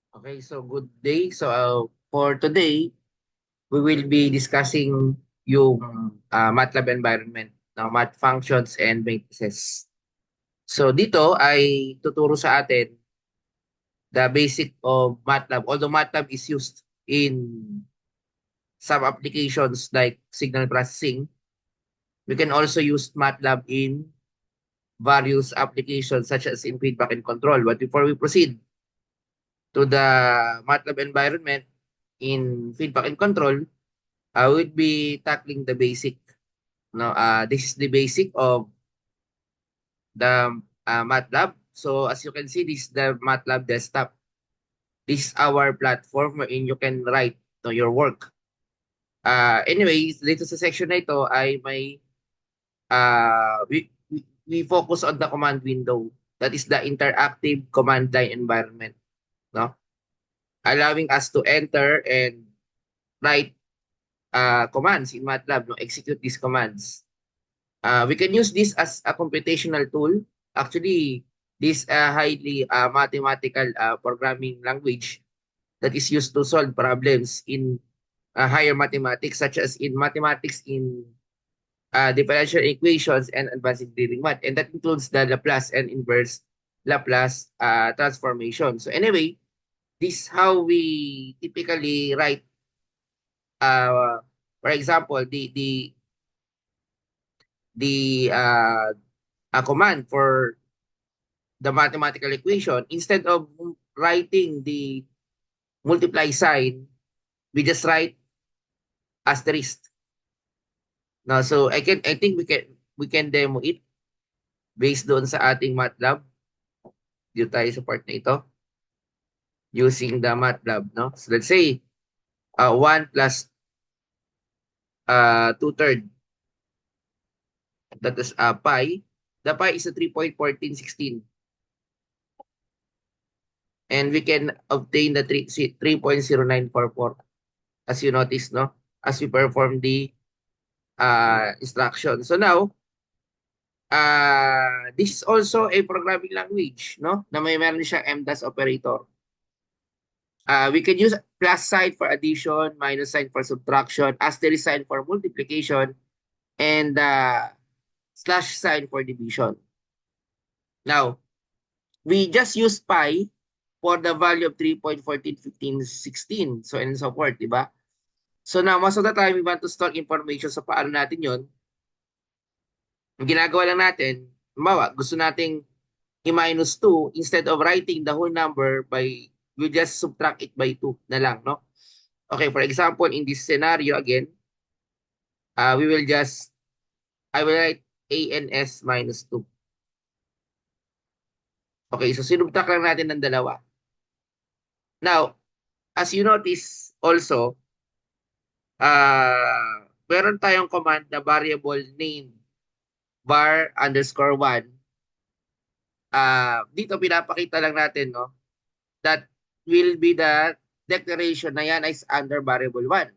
Okay, so good day. So for today, we will be discussing yung MATLAB environment, math functions and matrices. So dito ay tuturo sa atin the basic of MATLAB. Although MATLAB is used in some applications like signal processing, we can also use MATLAB in various applications such as in feedback and control. But before we proceed to the MATLAB environment in feedback and control, I would be tackling the basic. No, this is the basic of the MATLAB. So as you can see, this is the MATLAB desktop. This is our platform wherein you can write your work. Anyways, dito sa section na ito ay may we focus on the command window. That is the interactive command line environment. No, allowing us to enter and write commands in MATLAB. No, execute these commands. We can use this as a computational tool. Actually, this highly mathematical programming language that is used to solve problems in higher mathematics, such as in mathematics in differential equations and advanced engineering math. And that includes the Laplace and inverse Laplace transformation. So anyway, this is how we typically write, uh, for example, the a command for the mathematical equation. Instead of writing the multiply sign, we just write asterisk. No, so I think we can demo it based doon sa ating MATLAB. Dito tayo sa part na ito using the MATLAB, no? So let's say 1 plus 2/3. That is pi. The pi is a 3.1416. And we can obtain the 3.0944 as you notice, no? As we perform the instruction. So now, this is also a programming language, no? Na meron siyang MDAS operator. We can use plus sign for addition, minus sign for subtraction, asterisk sign for multiplication, and slash sign for division. Now, we just use pi for the value of 3.141516, so and so forth, di ba? So now, most of the time, we want to store information. So paano natin yon? Ang ginagawa lang natin, halimbawa, gusto nating i-minus 2, instead of writing the whole number we just subtract it by 2 na lang, no? Okay, for example, in this scenario again, we will just, I will write ANS minus 2. Okay, so sinubtract lang natin ng dalawa. Now, as you notice also, meron tayong command na variable name var underscore 1. Dito pinapakita lang natin, no, that will be the declaration na yan is under variable 1.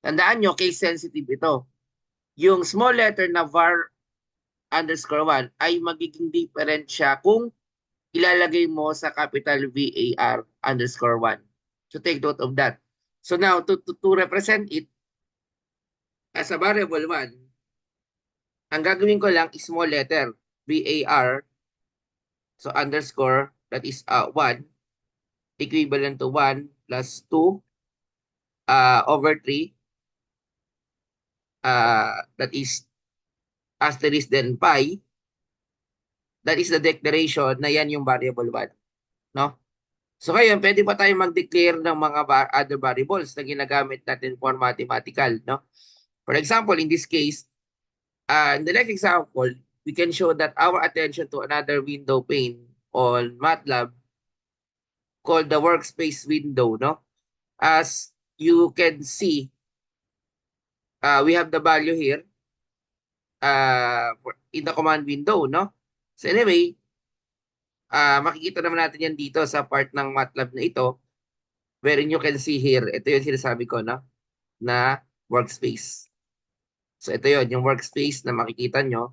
Tandaan nyo, case sensitive ito. Yung small letter na var underscore 1 ay magiging different siya kung ilalagay mo sa capital VAR underscore 1. So take note of that. So now, to represent it as a variable 1, ang gagawin ko lang is small letter, VAR, so underscore, that is 1, equivalent to 1 plus 2 over 3, that is asterisk then pi, that is the declaration na yan yung variable 1. No? So ngayon, pwede pa tayo mag-declare ng mga other variables na ginagamit natin for mathematical. No? For example, in this case, in the next example, we can show that our attention to another window pane on MATLAB called the workspace window. No? As you can see, we have the value here in the command window. No? So anyway, makikita naman natin yan dito sa part ng MATLAB na ito wherein you can see here, ito yung sinasabi ko, no? Na workspace. So ito yon yung workspace na makikita nyo.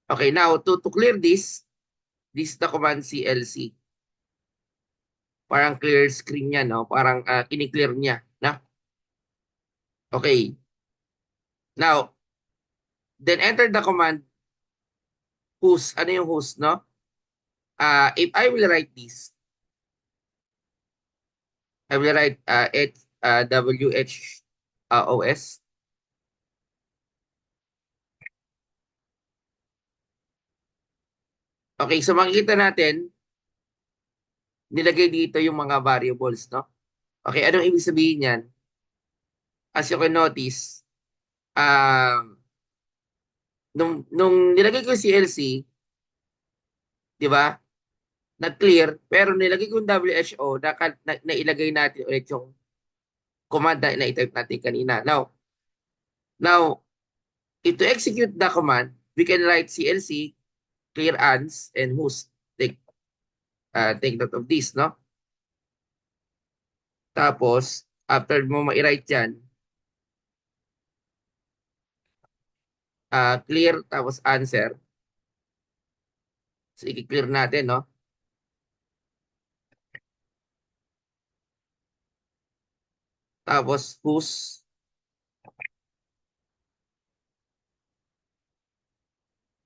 Okay, now to clear this is the command CLC. Parang clear screen niya, no? Parang kini-clear niya, na? Okay. Now, then enter the command whose, ano yung whose, no? If I will write this, I will write WHOS. Okay, so makikita natin, nilagay dito yung mga variables, no? Okay, anong ibig sabihin yan? As you can notice, um, nung nilagay ko yung CLC, di ba? Nag-clear, pero nilagay ko yung WHO, nailagay natin ulit yung command na i-type natin kanina. Now, if to execute the command, we can write CLC, clear ans, and whos. Take note of this, no? Tapos, after mo ma-write yan, clear, tapos answer. So, i-clear natin, no? Tapos, whos.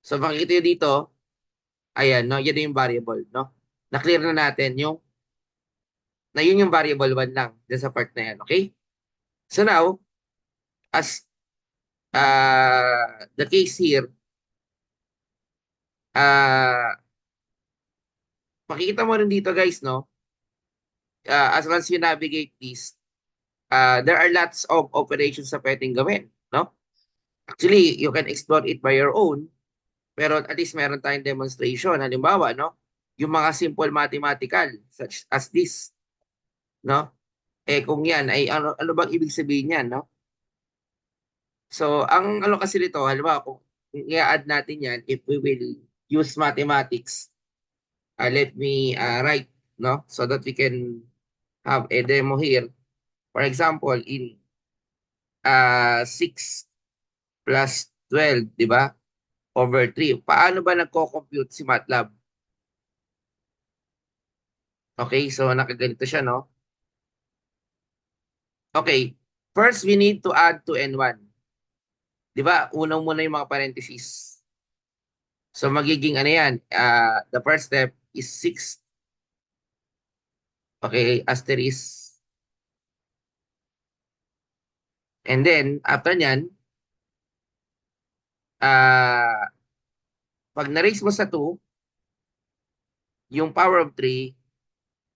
So, makikita nyo dito, ayan, no? Yan yung variable, no? Na-clear na natin na yun yung variable 1 lang dyan sa part na yan, okay? So now, as the case here, uh, makikita mo rin dito guys, no? As once you navigate this, there are lots of operations na pwedeng gawin, no? Actually, you can explore it by your own, pero at least meron tayong demonstration. Halimbawa, no? Yung mga simple mathematical, such as this, no? Eh kung yan, ay ano bang ibig sabihin yan, no? So, ang ano kasi nito, halimbawa, kung i-add natin yan, if we will use mathematics, let me write, no? So that we can have a demo here. For example, in 6 plus 12, di ba? Over 3. Paano ba nagko-compute si MATLAB? Okay, so nakaganito siya, no? Okay, first we need to add 2 and 1. Di ba? Unang muna yung mga parentheses. So magiging ano yan? The first step is 6. Okay, asterisk. And then, after nyan, pag na-raise mo sa 2, yung power of 3,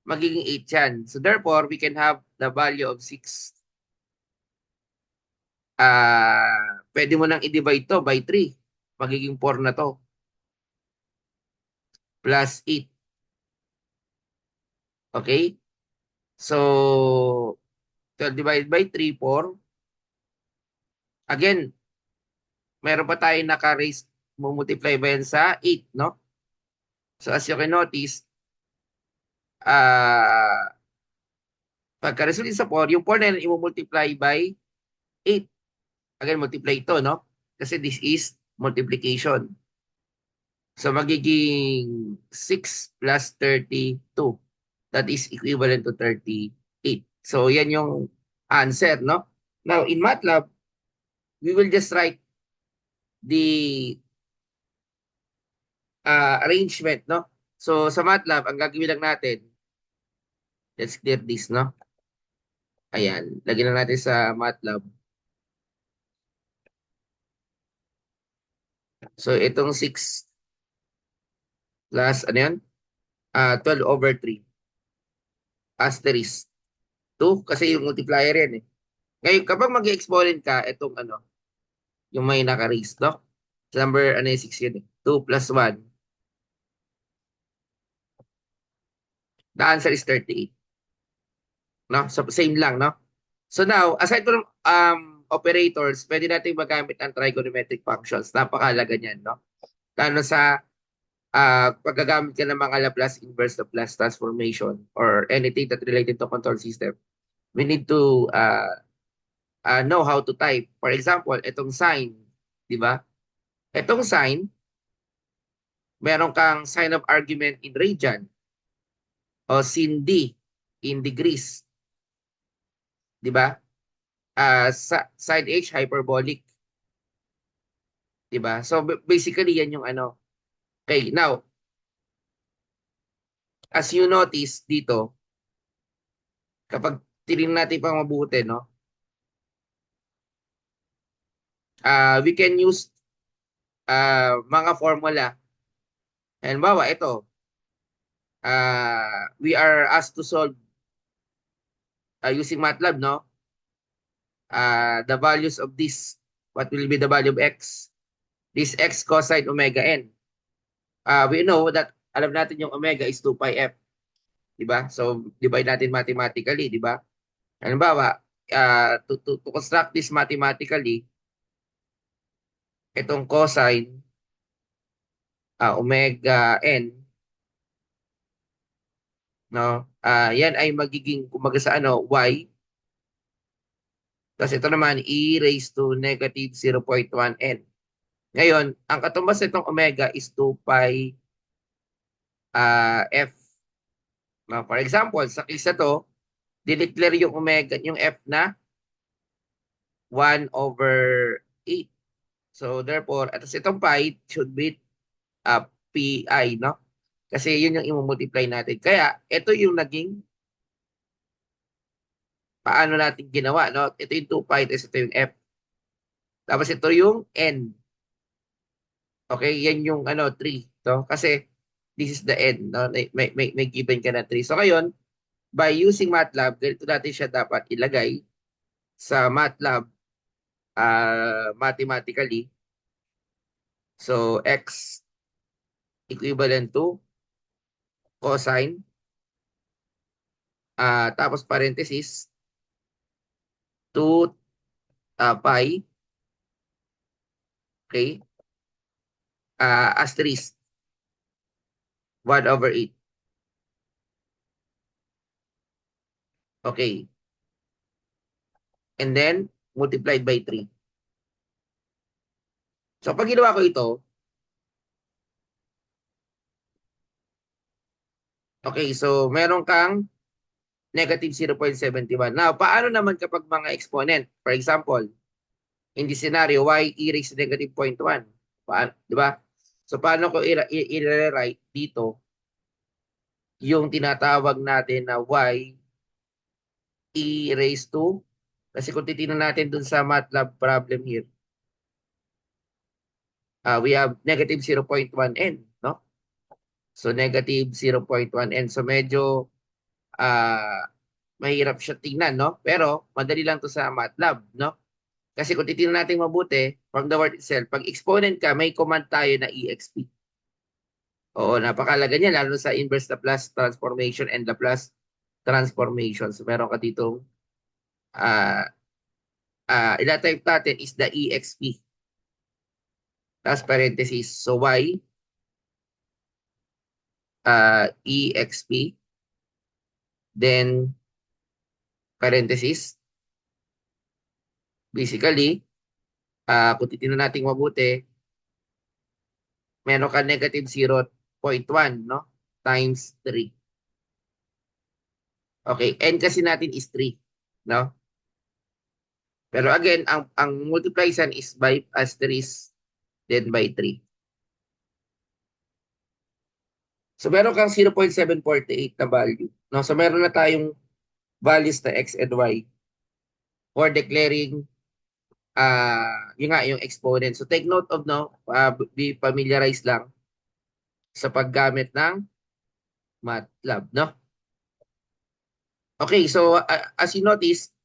magiging 8 yan. So therefore, we can have the value of 6. Pwede mo nang i-divide to by 3. Magiging 4 na to. Plus 8. Okay? So, 12 divided by 3, 4. Again, meron pa tayo naka-raise, multiply ba yan sa 8, no? So as you can notice, pagka-result sa 4, yung 4 na yun, i-multiply by 8. Again, multiply ito, no? Kasi this is multiplication. So magiging 6 plus 32. That is equivalent to 38. So yan yung answer, no? Now, in MATLAB, we will just write the arrangement, no? So sa MATLAB, ang gagawin lang natin, let's clear this, no? Ayan, lagyan na natin sa MATLAB. So itong 6 plus, ano yan? 12 over 3. Asterisk 2, kasi yung multiplier yan eh. Ngayon, kapag mag-exponent ka, itong ano, yung may naka-raise, no? Number, ano yung 6 yun eh. 2 plus 1. The answer is 38. No? So, same lang, no? So now, aside from operators, pwede natin magamit ang trigonometric functions. Napakahalaga niyan, no? Lalo sa paggagamit ka ng mga Laplace inverse Laplace transformation or anything that related to control system. We need to know how to type. For example, itong sign, di ba? Itong sign, meron kang sign of argument in radian o sin D. in degrees, di ba? Sine h hyperbolic, di ba? So basically yan yung ano. Okay, now as you notice dito, kapag tinignan natin pang mabuti, no? We can use mga formula. Halimbawa, ito, we are asked to solve using MATLAB, no? The values of this, what will be the value of x? This x cosine omega n. We know that, alam natin yung omega is 2 pi f, di ba? So, divide natin mathematically, di ba? Halimbawa, to construct this mathematically, itong cosine omega n, no? Yan ay magiging kumaga sa ano, y. Tapos ito naman, e raised to negative 0.1 n. Ngayon, ang katumbas nitong omega is 2 pi f. No? For example, sa case na to, dineclare yung omega, yung f na 1/8. So therefore, at itong pi should be pi, no? Kasi yun yung i-multiply natin. Kaya ito yung naging paano natin ginawa, no? Ito yung 2 pi, tapos ito yung f. Tapos ito yung n. Okay, yan yung ano 3, to. Kasi this is the n, no? May given ka na 3. So ngayon, by using MATLAB, ganito natin siya dapat ilagay sa MATLAB mathematically. So x equivalent to cosine, tapos parenthesis 2 pi, okay, asterisk 1/8. Okay. And then, multiplied by 3. So, pag ginawa ko ito, okay, so meron kang negative 0.71. Now, paano naman kapag mga exponent? For example, in this scenario, y e raised to negative 0.1. Di ba? So, paano ko i-rewrite dito yung tinatawag natin na y e raised to, kasi kung titignan natin dun sa MATLAB problem here, we have negative 0.1 n, no? So, negative 0.1 n. So, medyo mahirap siya tingnan, no? Pero, madali lang to sa MATLAB, no? Kasi kung titignan natin mabuti, from the word itself, pag exponent ka, may command tayo na exp. Oo, napakalaga niya, lalo sa inverse Laplace transformation and Laplace transformation. So, meron ka ditong, ila-type natin is the exp. Tapos parenthesis. So, y, exp, then, parenthesis. Basically, kung titignan natin mabuti, meron ka negative 0.1, no? Times 3. Okay, n kasi natin is 3, no? Pero again, ang multiplication is by asterisk, then by 3. So meron kang 0.748 na value, no? So meron na tayong values na x and y for declaring yung nga, yung exponent. So take note of, no, be familiarized lang sa paggamit ng MATLAB, no? Okay, so as you notice,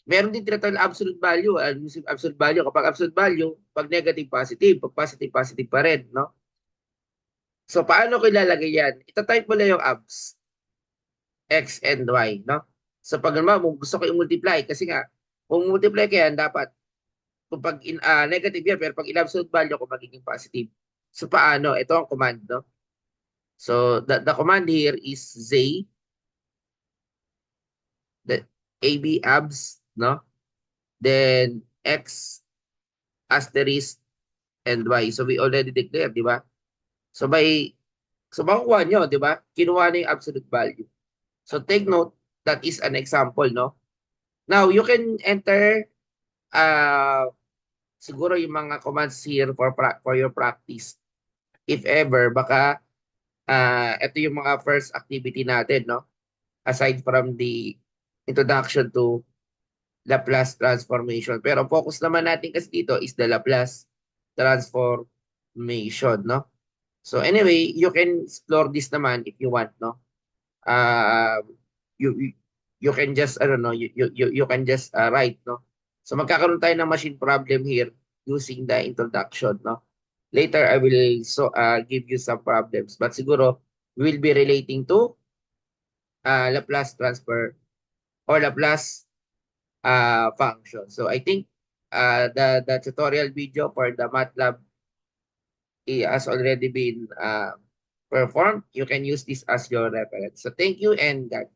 meron din tinatawag na absolute value. Absolute value, kapag absolute value, pag negative, positive. Pag positive, positive pa rin, no? So, paano ko ilalagay yan? Itatype mo lang yung abs, x and y, no? So, pag naman, gusto ko i-multiply, kasi nga, kung multiply ka yan, dapat, kung pag negative yan, pero pag in-absolute value ko, magiging positive. So, paano? Ito ang command, no? So, the command here is z, the ab abs, no? Then, x asterisk and y. So, we already declared, di ba? So, by So makukuha nyo, di ba? Kinuha na yung absolute value. So take note, that is an example, no? Now, you can enter uh, siguro yung mga commands here for your practice. If ever, baka ito yung mga first activity natin, no? Aside from the introduction to Laplace transformation. Pero focus naman natin kasi dito is the Laplace transformation, no? So anyway, you can explore this naman if you want, no? Uh, you can just, I don't know, you can just write, no? So magkakaroon tayo ng machine problem here using the introduction, no? Later, I will give you some problems. But siguro, we will be relating to Laplace transfer or Laplace function. So I think the tutorial video for the MATLAB has already been performed. You can use this as your reference. So thank you and God